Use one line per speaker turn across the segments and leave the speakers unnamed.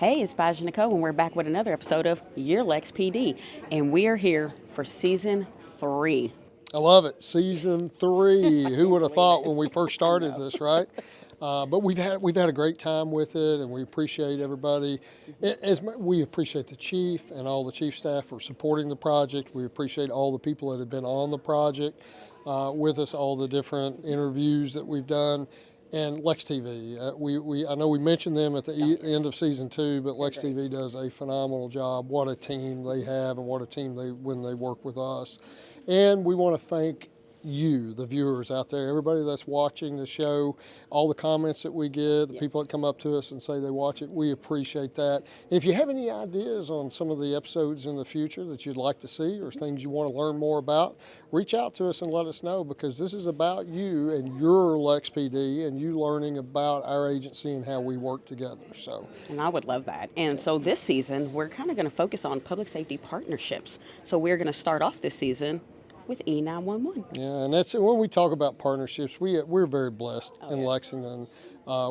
Hey, it's Bige and Nichole, and we're back with another episode of Your LexPD, and we are here for season 3.
I love it. Season 3. Who would have thought when we first started this, right? But we've had a great time with it, and we appreciate everybody. We appreciate the chief and all the chief staff for supporting the project. We appreciate all the people that have been on the project with us, all the different interviews that we've done. And LexTV, I know we mentioned them at the end of season 2, but LexTV does a phenomenal job. What a team they have, and what a team when they work with us. And we want to thank you, the viewers out there, everybody that's watching the show, all the comments that we get, the people that come up to us and say they watch it, we appreciate that. If you have any ideas on some of the episodes in the future that you'd like to see or things you want to learn more about, reach out to us and let us know, because this is about you and your LexPD and you learning about our agency and how we work together.
And I would love that. And so this season, we're kind of going to focus on public safety partnerships. So we're going to start off this season with E911.
Yeah, and that's when we talk about partnerships, we're very blessed in Lexington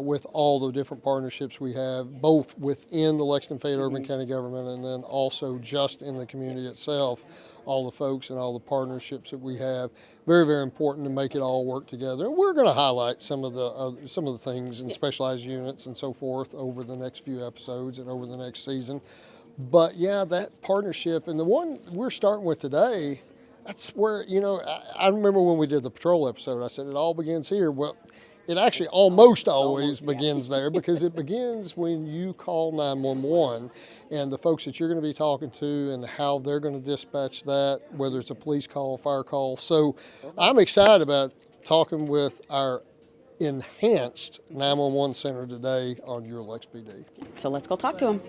with all the different partnerships we have, both within the Lexington Fayette Urban County government and then also just in the community itself. All the folks and all the partnerships that we have, very, very important to make it all work together. And we're going to highlight some of the things in specialized units and so forth over the next few episodes and over the next season. But yeah, that partnership and the one we're starting with today, that's where, I remember when we did the patrol episode, I said it all begins here. Well, it actually almost always begins there, because it begins when you call 911 and the folks that you're going to be talking to and how they're going to dispatch that, whether it's a police call, fire call. So I'm excited about talking with our enhanced 911 center today on Your LexPD.
So let's go talk to him.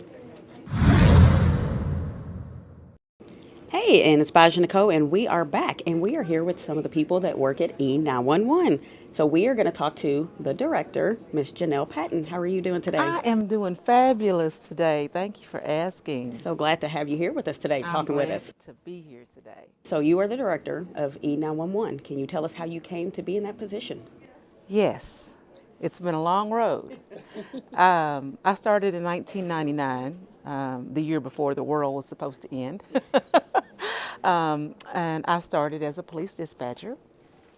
Hey, and it's Bige and Nichole, and we are back, and we are here with some of the people that work at E911. So we are going to talk to the director, Miss Janelle Patton. How are you doing today?
I am doing fabulous today. Thank you for asking.
So glad to have you here with us today, talking with us.
To be here today.
So you are the director of E911. Can you tell us how you came to be in that position?
Yes, it's been a long road. I started in 1999, the year before the world was supposed to end. And I started as a police dispatcher.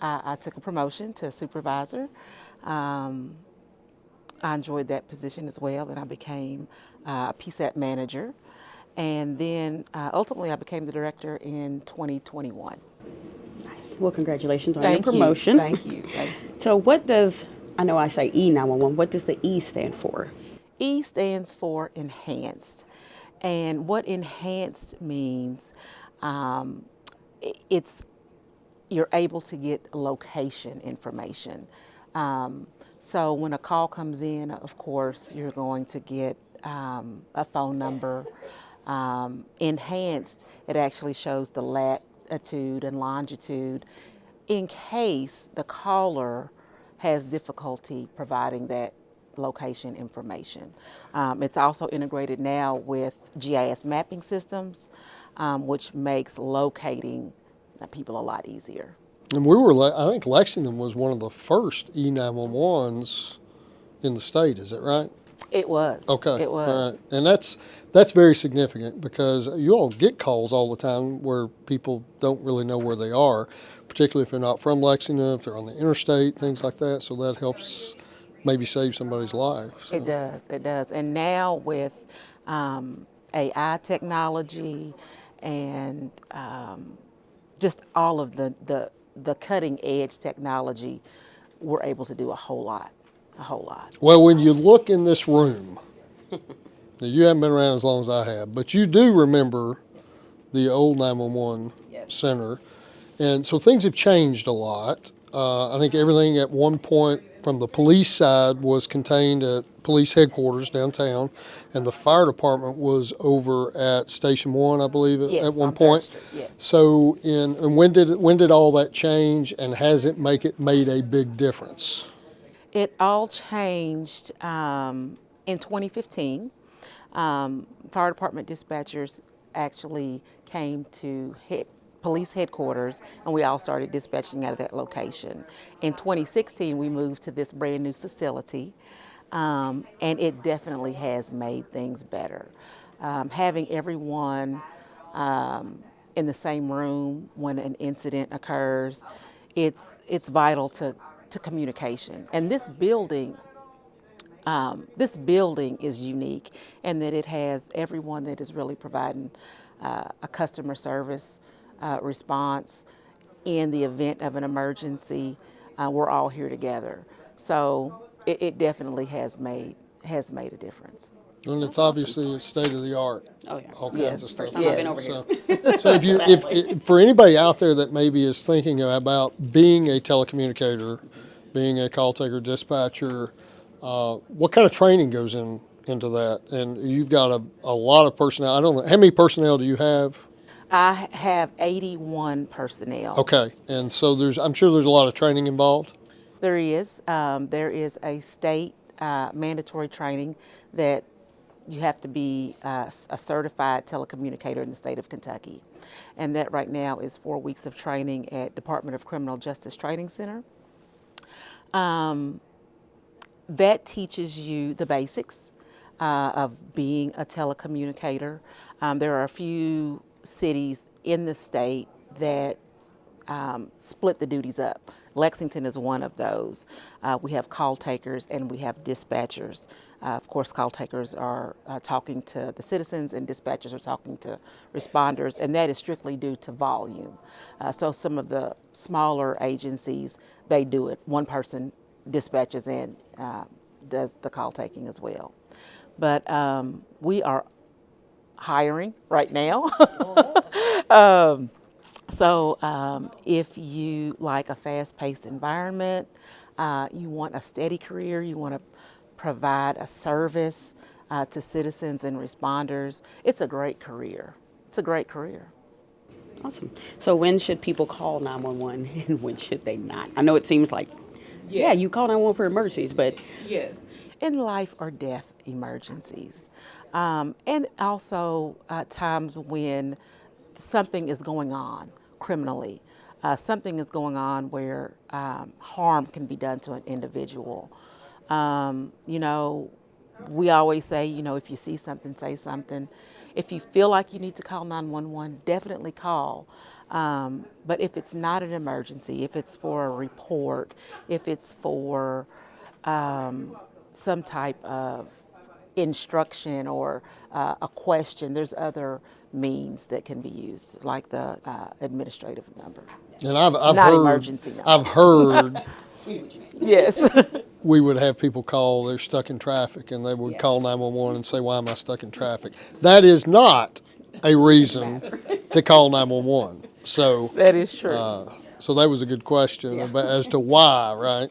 I took a promotion to supervisor. I enjoyed that position as well, and I became a PSAP manager. And then ultimately I became the director in 2021.
Nice. Well, congratulations on your promotion.
Thank you. Thank you.
So what does, I know I say E911, what does the E stand for?
E stands for enhanced. And what enhanced means, you're able to get location information. So when a call comes in, of course, you're going to get a phone number. Enhanced, it actually shows the latitude and longitude in case the caller has difficulty providing that location information. It's also integrated now with GIS mapping systems, which makes locating people a lot easier.
And I think Lexington was one of the first E911s in the state, is it right?
It was.
Okay.
It was.
All right. And that's very significant, because you all get calls all the time where people don't really know where they are, particularly if they're not from Lexington, if they're on the interstate, things like that. So that helps maybe save somebody's life. So.
It does. And now with AI technology and just all of the cutting edge technology, we're able to do a whole lot.
Well, when you look in this room, now you haven't been around as long as I have, but you do remember the old 911 center. And so things have changed a lot. I think everything at one point from the police side was contained at police headquarters downtown, and the fire department was over at Station 1, I believe, at one point.
Yes. So,
and when did all that change, and has it made a big difference?
It all changed in 2015. Fire department dispatchers actually came to police headquarters, and we all started dispatching out of that location. In 2016, we moved to this brand new facility. and it definitely has made things better. Having everyone in the same room when an incident occurs, it's vital to communication. And this building is unique in that it has everyone that is really providing a customer service response in the event of an emergency. We're all here together, so it definitely has made a difference.
And it's obviously state of the art.
Oh, yeah.
All kinds
Yes.
of stuff.
First time I've been over here.
So if for anybody out there that maybe is thinking about being a telecommunicator, being a call taker, dispatcher, what kind of training goes into that? And you've got a lot of personnel. I don't know, how many personnel do you have?
I have 81 personnel.
Okay, and so I'm sure there's a lot of training involved.
There is a state mandatory training that you have to be a certified telecommunicator in the state of Kentucky. And that right now is 4 weeks of training at Department of Criminal Justice Training Center. That teaches you the basics of being a telecommunicator. There are a few cities in the state that split the duties up. Lexington is one of those. We have call takers and we have dispatchers. Of course, call takers are talking to the citizens and dispatchers are talking to responders, and that is strictly due to volume. So some of the smaller agencies, they do it. One person dispatches and does the call taking as well. But we are hiring right now. So if you like a fast-paced environment, you want a steady career, you want to provide a service to citizens and responders, it's a great career. It's a great career.
Awesome. So when should people call 911 and when should they not? I know it seems like, yeah, you call 911 for emergencies, but
Yes. In life or death emergencies. And also times when something is going on criminally. Something is going on where harm can be done to an individual. You know, we always say, you know, if you see something, say something. If you feel like you need to call 911, definitely call. But if it's not an emergency, if it's for a report, if it's for some type of instruction or a question, there's other means that can be used, like the administrative number.
And I've
Not
heard,
emergency number.
I've heard
Yes.
we would have people call, they're stuck in traffic, and they would call 911 and say, why am I stuck in traffic? That is not a reason to call 911. So
That is true.
so that was a good question as to why, right?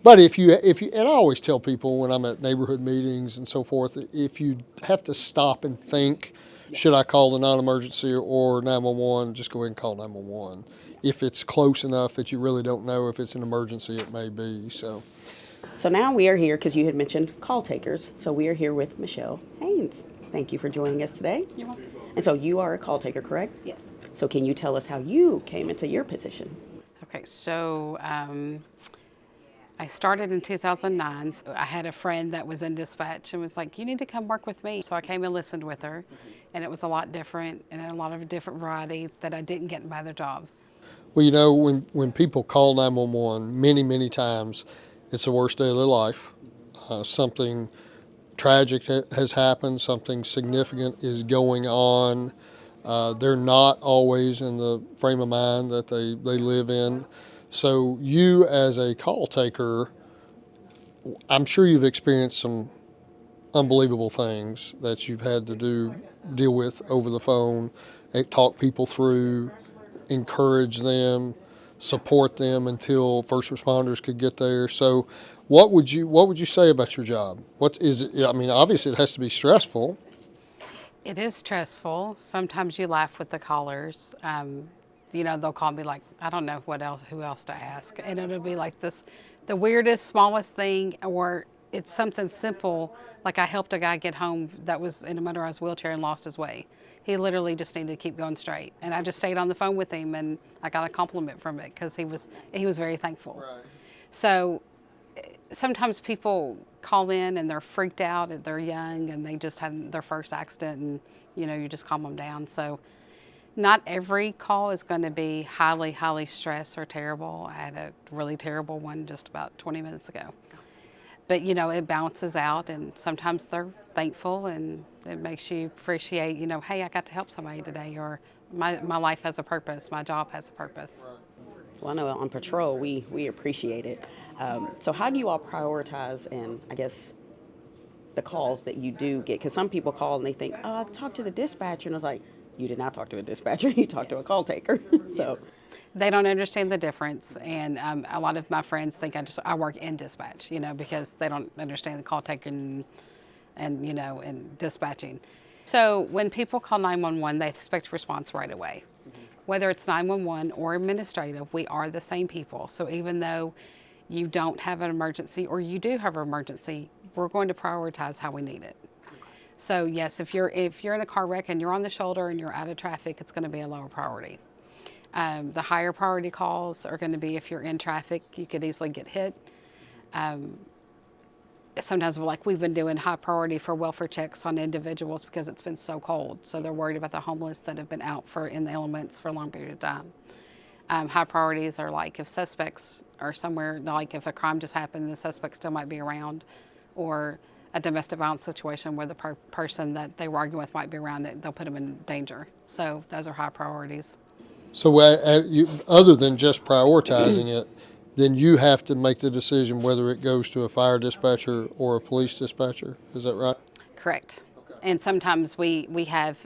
But if you, and I always tell people when I'm at neighborhood meetings and so forth, if you have to stop and think, should I call the non-emergency or 911, just go ahead and call 911. If it's close enough that you really don't know if it's an emergency, it may be. So
now we are here because you had mentioned call takers. So we are here with Michelle Haynes. Thank you for joining us today.
You're welcome.
And so you are a call taker, correct?
Yes.
So can you tell us how you came into your position?
Okay, so I started in 2009. So I had a friend that was in dispatch and was like, you need to come work with me. So I came and listened with her, and it was a lot different and a lot of different variety that I didn't get in my other job.
well, you know, when people call 911, many times, it's the worst day of their life. Something tragic has happened, something significant is going on. They're not always in the frame of mind that they live in. So you as a call taker, I'm sure you've experienced some unbelievable things that you've had to deal with over the phone, talk people through, encourage them, support them until first responders could get there. So what would you say about your job? What is it? I mean, obviously it has to be stressful.
It is stressful. Sometimes you laugh with the callers. You know, they'll call me like, I don't know who else to ask. And it'll be like the weirdest, smallest thing, or it's something simple. Like I helped a guy get home that was in a motorized wheelchair and lost his way. He literally just needed to keep going straight. And I just stayed on the phone with him, and I got a compliment from it because he was very thankful.
Right.
So sometimes people call in and they're freaked out and they're young and they just had their first accident, and you just calm them down. So not every call is going to be highly stressed or terrible. I had a really terrible one just about 20 minutes ago. But it balances out, and sometimes they're thankful, and it makes you appreciate, hey, I got to help somebody today, or my life has a purpose, my job has a purpose.
Well, I know on patrol, we appreciate it. So how do you all prioritize, and I guess, the calls that you do get? Because some people call and they think, oh, I talked to the dispatcher, and I was like, you did not talk to a dispatcher, you talked to a call taker. So
They don't understand the difference, and a lot of my friends think I work in dispatch, because they don't understand the call taking and dispatching. So when people call 911, they expect a response right away. Whether it's 911 or administrative, we are the same people. So even though you don't have an emergency or you do have an emergency, we're going to prioritize how we need it. So yes, if you're in a car wreck and you're on the shoulder and you're out of traffic, it's going to be a lower priority. The higher priority calls are going to be if you're in traffic, you could easily get hit. Sometimes we've been doing high priority for welfare checks on individuals because it's been so cold. So they're worried about the homeless that have been out in the elements for a long period of time. High priorities are like if suspects are somewhere, like if a crime just happened and the suspect still might be around, or a domestic violence situation where the person that they were arguing with might be around, they'll put them in danger. So those are high priorities.
So other than just prioritizing it, then you have to make the decision whether it goes to a fire dispatcher or a police dispatcher. Is that right?
Correct. Okay. And sometimes we have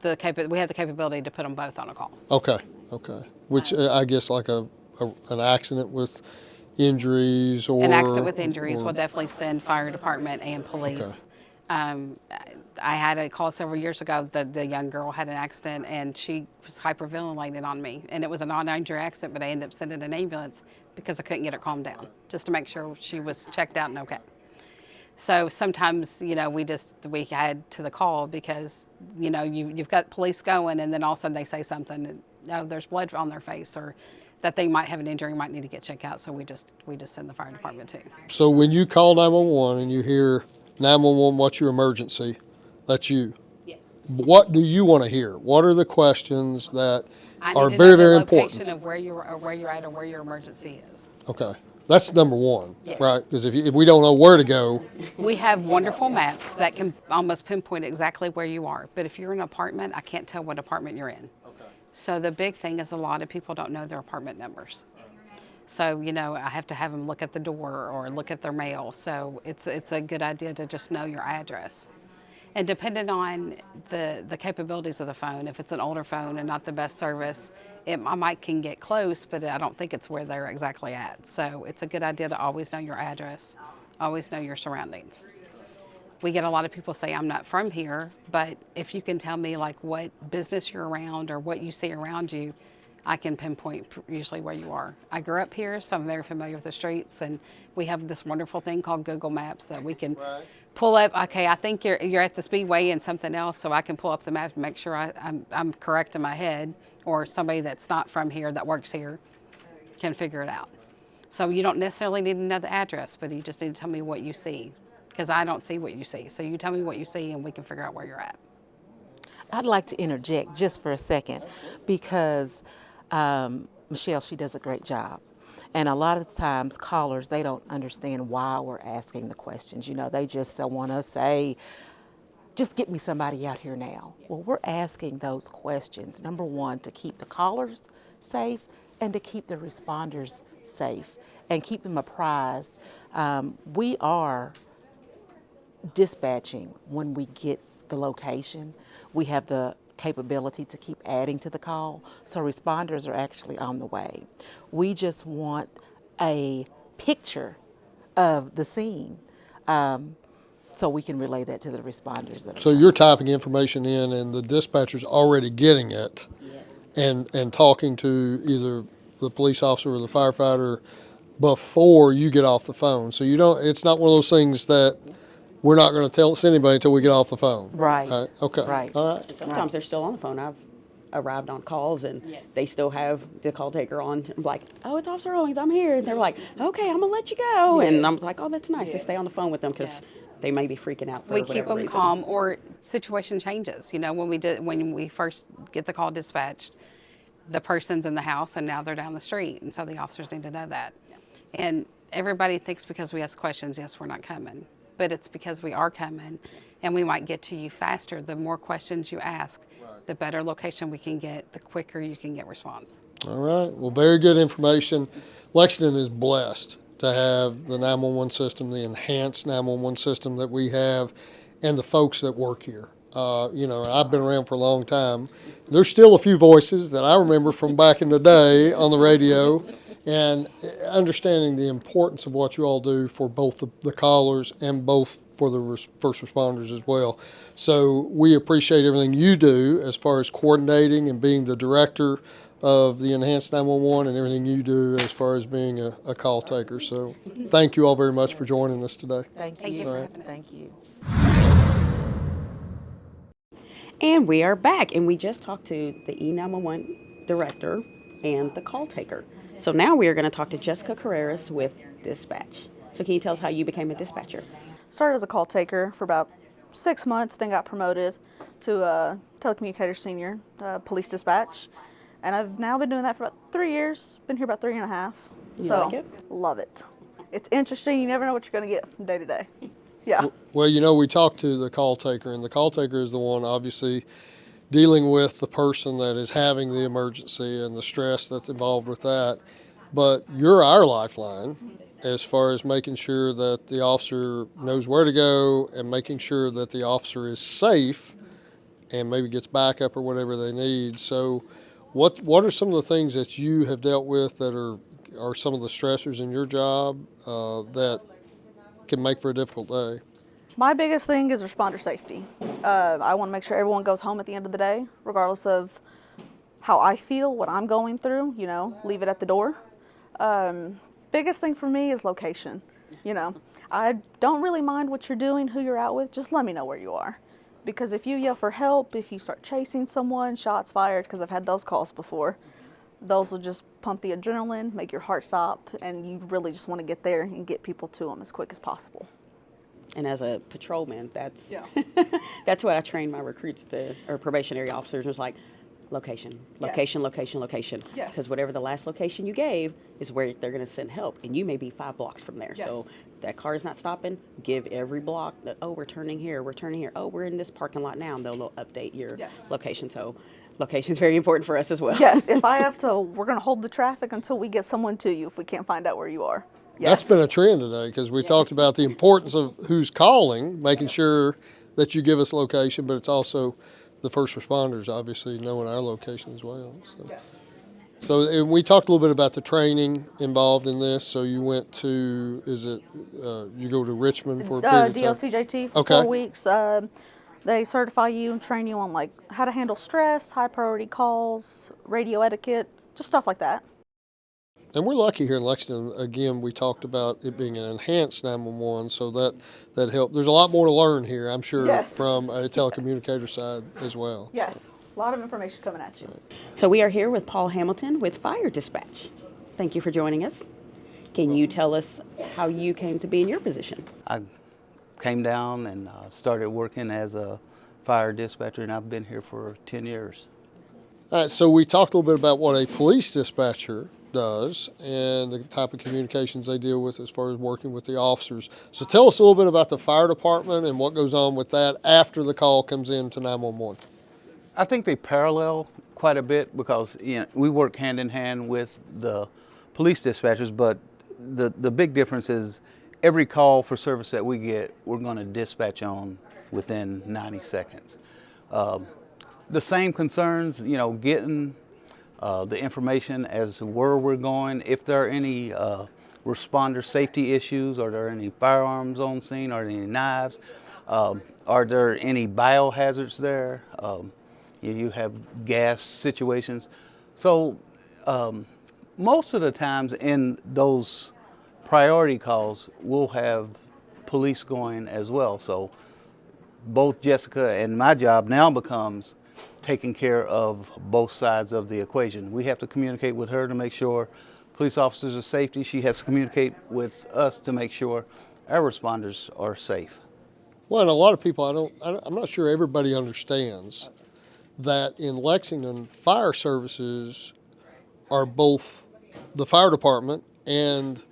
the capability to put them both on a call.
Okay. Which I guess like an accident with injuries or...
An accident with injuries will definitely send fire department and police. Okay. I had a call several years ago that the young girl had an accident and she was hyperventilating on me. And it was a non-injury accident, but I ended up sending an ambulance because I couldn't get her calmed down, just to make sure she was checked out and okay. So sometimes, we had to the call because, you've got police going and then all of a sudden they say something, and, oh, there's blood on their face, or that they might have an injury, might need to get checked out. So we just send the fire department too.
So when you call 911 and you hear 911, what's your emergency? That's you.
Yes.
What do you want to hear? What are the questions that are
I
very,
need to know
very
the
important?
location of where you're at or where your emergency is.
Okay. That's number one,
Yes.
right? Because if we don't know where to go.
We have wonderful maps that can almost pinpoint exactly where you are. But if you're in an apartment, I can't tell what apartment you're in. Okay. So the big thing is a lot of people don't know their apartment numbers. So, I have to have them look at the door or look at their mail. So it's a good idea to just know your address. And depending on the capabilities of the phone, if it's an older phone and not the best service, I might can get close, but I don't think it's where they're exactly at. So it's a good idea to always know your address, always know your surroundings. We get a lot of people say, I'm not from here, but if you can tell me like what business you're around or what you see around you, I can pinpoint usually where you are. I grew up here, so I'm very familiar with the streets, and we have this wonderful thing called Google Maps that we can pull up. Okay, I think you're at the Speedway and something else, so I can pull up the map and make sure I'm correct in my head, or somebody that's not from here that works here can figure it out. So you don't necessarily need to know the address, but you just need to tell me what you see, because I don't see what you see. So you tell me what you see, and we can figure out where you're at.
I'd like to interject just for a second, because Michelle, she does a great job. And a lot of times callers, they don't understand why we're asking the questions. They just want to say, just get me somebody out here now. Well, we're asking those questions, number one, to keep the callers safe and to keep the responders safe and keep them apprised. We are dispatching when we get the location. We have the capability to keep adding to the call, so responders are actually on the way. We just want a picture of the scene so we can relay that to the responders.
So you're typing information in and the dispatcher's already getting it. Yes. and talking to either the police officer or the firefighter before you get off the phone. So it's not one of those things that we're not going to send anybody until we get off the phone.
Right.
Okay.
Right.
All right.
Sometimes they're still on the phone. arrived on calls and
Yes.
they still have the call taker on. I'm like, oh, it's Officer Owings, I'm here. And they're like, okay, I'm gonna let you go. And I'm like, oh, that's nice. I stay on the phone with them because they may be freaking out for
We
whatever
keep them
reason.
calm, or situation changes. You know, when we first get the call dispatched, the person's in the house and now they're down the street, and so the officers need to know that. And everybody thinks because we ask questions, yes, we're not coming, but it's because we are coming, and we might get to you faster. The more questions you ask, the better location we can get, the quicker you can get response.
All right. Well, very good information. Lexington is blessed to have the 911 system, the enhanced 911 system that we have, and the folks that work here. I've been around for a long time. There's still a few voices that I remember from back in the day on the radio, and understanding the importance of what you all do for both the callers and both for the first responders as well. So we appreciate everything you do as far as coordinating and being the director of the Enhanced 911 and everything you do as far as being a call taker. So thank you all very much for joining us today.
Thank
Thank you
you.
for having us.
Thank you.
And we are back, and we just talked to the E911 director and the call taker. So now we are going to talk to Jessica Carreras with dispatch. So can you tell us how you became a dispatcher?
Started as a call taker for about 6 months, then got promoted to a telecommunicators senior, police dispatch. And I've now been doing that for about 3 years, been here about 3.5.
You
So
like it?
love it. It's interesting, you never know what you're gonna get from day to day. Yeah.
Well, we talked to the call taker, and the call taker is the one obviously dealing with the person that is having the emergency and the stress that's involved with that. But you're our lifeline as far as making sure that the officer knows where to go and making sure that the officer is safe and maybe gets backup or whatever they need. So what are some of the things that you have dealt with that are some of the stressors in your job that can make for a difficult day?
My biggest thing is responder safety. I want to make sure everyone goes home at the end of the day, regardless of how I feel, what I'm going through, leave it at the door. Biggest thing for me is location. I don't really mind what you're doing, who you're out with, just let me know where you are. Because if you yell for help, if you start chasing someone, shots fired, because I've had those calls before, those will just pump the adrenaline, make your heart stop, and you really just want to get there and get people to them as quick as possible.
And as a patrolman, that's
Yeah.
that's what I train my recruits or probationary officers. Was like, location, location, location, location.
Yes.
Because whatever the last location you gave is where they're going to send help, and you may be 5 blocks from there.
Yes.
So that car is not stopping. Give every block that, oh, we're turning here, we're turning here. Oh, we're in this parking lot now, and they'll update your
Yes.
location. So location is very important for us as well.
Yes, if I have to, we're going to hold the traffic until we get someone to you if we can't find out where you are. Yes.
That's been a trend today because we talked about the importance of who's calling, making sure that you give us location, but it's also the first responders obviously knowing our location as well. So.
Yes.
So and we talked a little bit about the training involved in this. So you went to, you go to Richmond for a period of time?
DLCJT for
Okay.
4 weeks. They certify you and train you on like how to handle stress, high priority calls, radio etiquette, just stuff like that.
And we're lucky here in Lexington. Again, we talked about it being an enhanced 911, so that helped. There's a lot more to learn here, I'm sure,
Yes.
from a telecommunicator side as well.
Yes, a lot of information coming at you.
So we are here with Paul Hamilton with Fire Dispatch. Thank you for joining us. Can you tell us how you came to be in your position?
I came down and started working as a fire dispatcher, and I've been here for 10 years.
All right, so we talked a little bit about what a police dispatcher does and the type of communications they deal with as far as working with the officers. So tell us a little bit about the fire department and what goes on with that after the call comes in to 911.
I think they parallel quite a bit because we work hand in hand with the police dispatchers, but the big difference is every call for service that we get, we're going to dispatch on within 90 seconds. The same concerns, getting the information as to where we're going, if there are any responder safety issues, are there any firearms on scene, are there any knives, are there any biohazards there, you have gas situations. So most of the times in those priority calls, we'll have police going as well. So both Jessica and my job now becomes taking care of both sides of the equation. We have to communicate with her to make sure police officers are safety. She has to communicate with us to make sure our responders are safe.
Well, and a lot of people, I'm not sure everybody understands that in Lexington, fire services are both the fire department and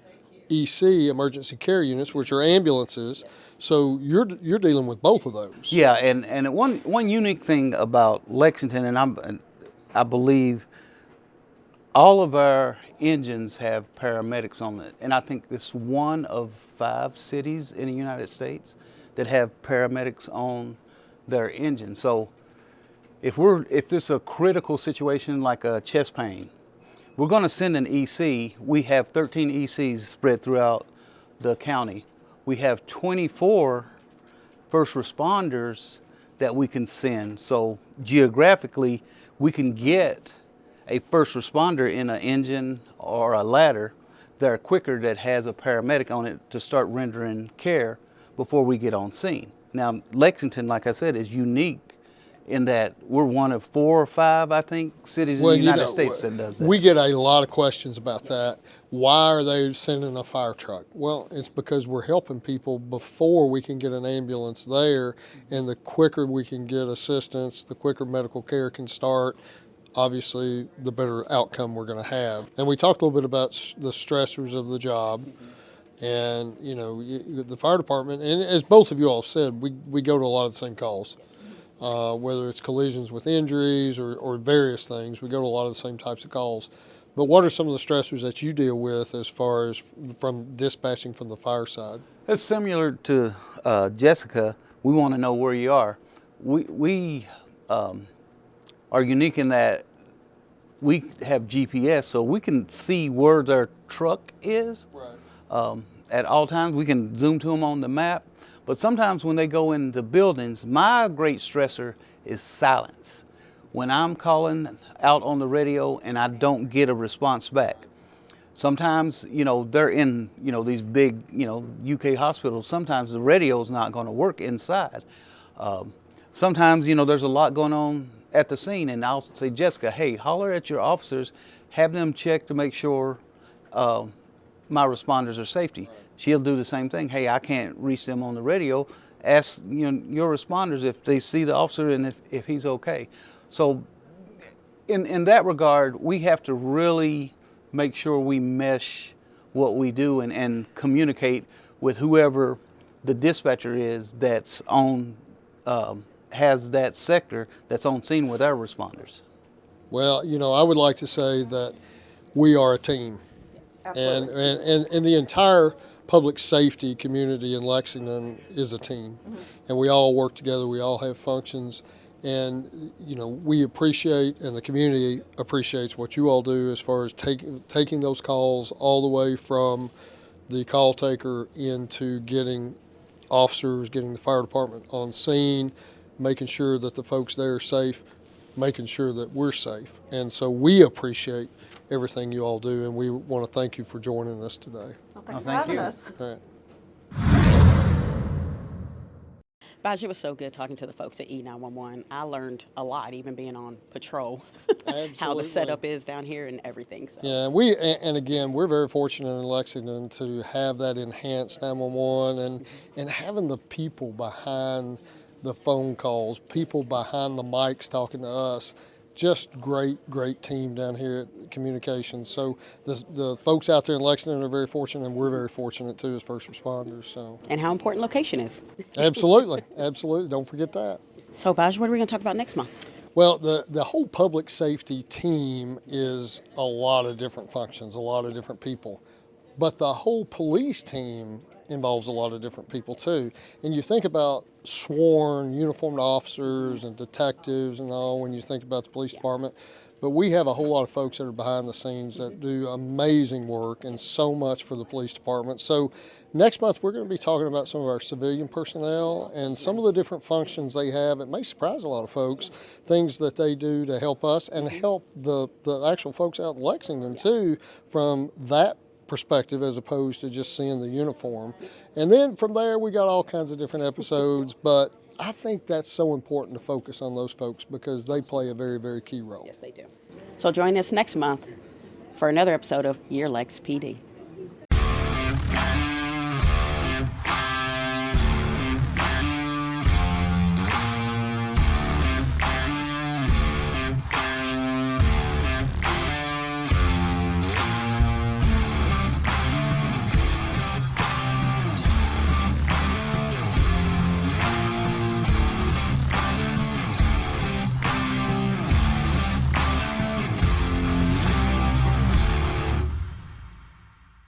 EC, emergency care units, which are ambulances. So you're dealing with both of those.
Yeah, and one unique thing about Lexington, and I believe all of our engines have paramedics on it, and I think it's one of 5 cities in the United States that have paramedics on their engine. So if this is a critical situation like a chest pain, we're going to send an EC. We have 13 ECs spread throughout the county. We have 24 first responders that we can send. So geographically, we can get a first responder in an engine or a ladder that are quicker, that has a paramedic on it to start rendering care before we get on scene. Now, Lexington, like I said, is unique in that we're one of 4 or 5, I think, cities in the United States that does that.
We get a lot of questions about that. Why are they sending a fire truck? Well, it's because we're helping people before we can get an ambulance there, and the quicker we can get assistance, the quicker medical care can start, obviously the better outcome we're going to have. And we talked a little bit about the stressors of the job. And, you know, the fire department, and as both of you all said, we go to a lot of the same calls. Whether it's collisions with injuries or various things, we go to a lot of the same types of calls. But what are some of the stressors that you deal with as far as from dispatching from the fire side?
It's similar to Jessica. We want to know where you are. We are unique in that we have GPS, so we can see where their truck is. Right. At all times, we can zoom to them on the map. But sometimes when they go into buildings, my great stressor is silence. When I'm calling out on the radio and I don't get a response back. Sometimes, you know, they're in, you know, these big, you know, UK hospitals. Sometimes the radio's not going to work inside. Sometimes, you know, there's a lot going on at the scene, and I'll say, Jessica, hey, holler at your officers, have them check to make sure my responders are safety. She'll do the same thing. Hey, I can't reach them on the radio. Ask, you know, your responders if they see the officer and if he's okay. So in that regard, we have to really make sure we mesh what we do and communicate with whoever the dispatcher is that's on, has that sector that's on scene with our responders.
Well, you know, I would like to say that we are a team.
Absolutely.
And the entire public safety community in Lexington is a team. Mm-hmm. And we all work together, we all have functions. And, you know, we appreciate, and the community appreciates what you all do as far as taking those calls all the way from the call taker into getting officers, getting the fire department on scene, making sure that the folks there are safe, making sure that we're safe. And so we appreciate everything you all do, and we want to thank you for joining us today.
Well, thanks for
thank
having
you.
us.
All right.
Bige, it was so good talking to the folks at E911. I learned a lot, even being on patrol, how the
Absolutely.
setup is down here and everything. So.
Yeah, and again, we're very fortunate in Lexington to have that enhanced 911 and having the people behind the phone calls, people behind the mics talking to us. Just great team down here at Communications. So the folks out there in Lexington are very fortunate, and we're very fortunate too as first responders. So
And how important location is.
absolutely. Don't forget that.
So, Bige, what are we going to talk about next month?
Well, the whole public safety team is a lot of different functions, a lot of different people. But the whole police team involves a lot of different people too. And you think about sworn uniformed officers and detectives and all when you think about the police department. But we have a whole lot of folks that are behind the scenes that do amazing work and so much for the police department. So next month we're going to be talking about some of our civilian personnel and some of the different functions they have. It may surprise a lot of folks, things that they do to help us and help the actual folks out in Lexington too from that perspective as opposed to just seeing the uniform. And then from there we got all kinds of different episodes, but I think that's so important to focus on those folks because they play a very, very key role.
Yes, they do. So join us next month for another episode of Your LexPD.